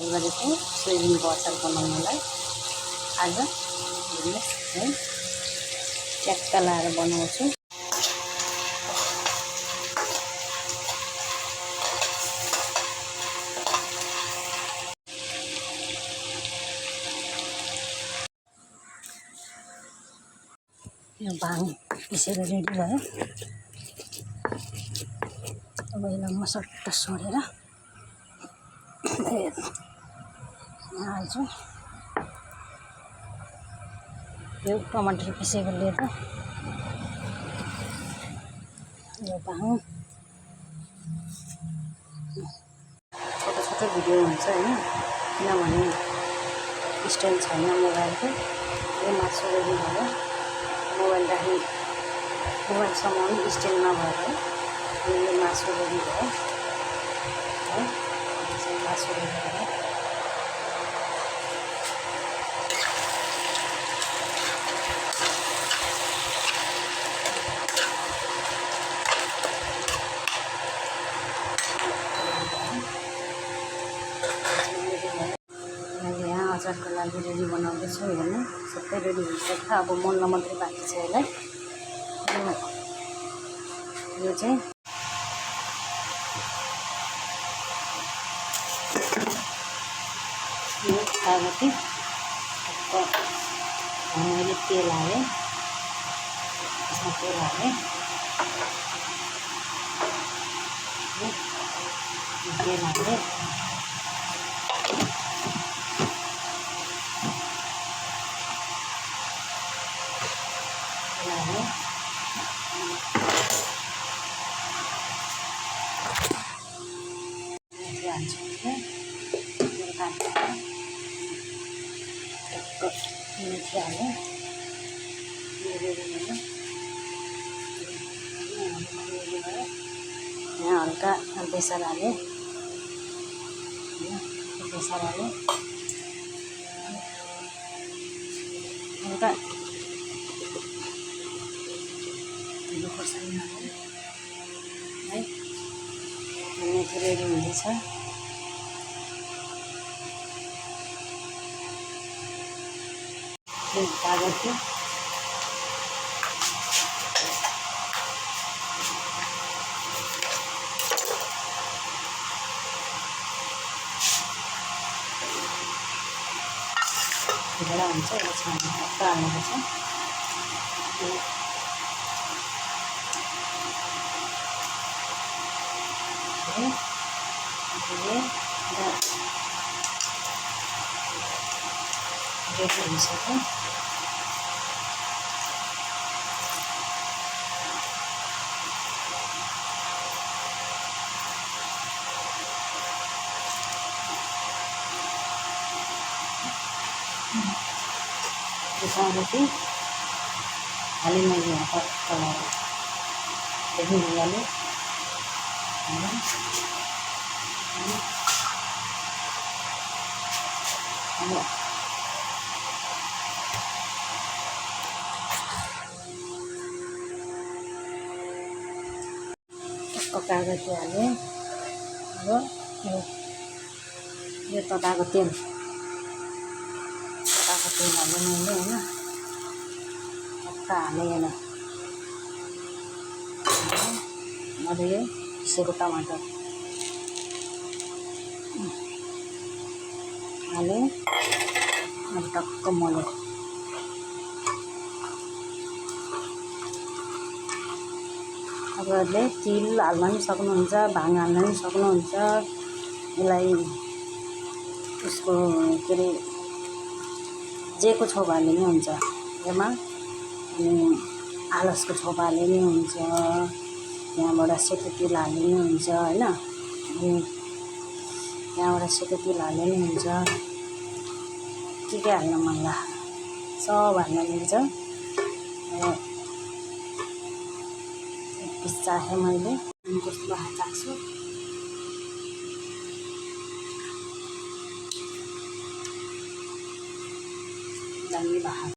गरेको सोयाबिनको अचार बनाउनलाई आज हेर्नुहोस् है, च्याक्क लाएर बनाउँछु। यो भाङ पिसेर रेडी भयो। अब यसलाई म सट्ट सोरेर हाल्छु। यो टमाटर पिसेको लिएर यो भाङ छोटो छोटो भिडियो हुन्छ हैन, किनभने स्ट्यान्ड छैन मोबाइलको। यो मासु रेडी भयो। मोबाइलसम्म पनि स्ट्यान्ड नभएर अनि यो मासु रेडी भयो है। मासु रेडी भयो। यहाँ अचारको लागि रेडी बनाउँदैछु। हेर्नु सबै रेडी भइसक्यो। अब मोल्न मात्रै बाँकी छ यसलाई। यो चाहिँ यो कागती मैले तेल हालेँ, यसमा तेल हालेँ, तेल हालेँ, मेथी हालेँ, यहाँ हल्का बेसार हालेँ, हल्का धुलो खोर्सानी हालेँ है। मेथी रेडी हुँदैछ। कागती भेडा हुन्छ, यसलाई छानेर हाल्नुपर्छ। रेडी भइसक्यो। कागती हालेँ मैले यहाँ तलाएर देख्नु भइहाल्यो। कागती हालेँ। अब यो तताएको तेल हालेँ मैले होइन, टक्क हालेँ यसलाई। अब यो पिसेको टमाटर हालेँ। अब टक्क मोलेँ। तपाईँहरूले तिल हाल्न पनि सक्नुहुन्छ, भाङ हाल्न पनि सक्नुहुन्छ। यसलाई उसको के अरे जेको छोपा हाल्ने पनि हुन्छ यसमा। अनि आलसको छोपा हाल्ने पनि हुन्छ, त्यहाँबाट सेतो तिल हाल्ने पनि हुन्छ होइन। अनि त्यहाँबाट सेतो तिल हाल्ने पनि हुन्छ। के हाल्न मन लाग्छ सब हाल्न मिल्छ। एक पिस चाखेँ मैले, कस्तो चाख्छु। दामी भएको।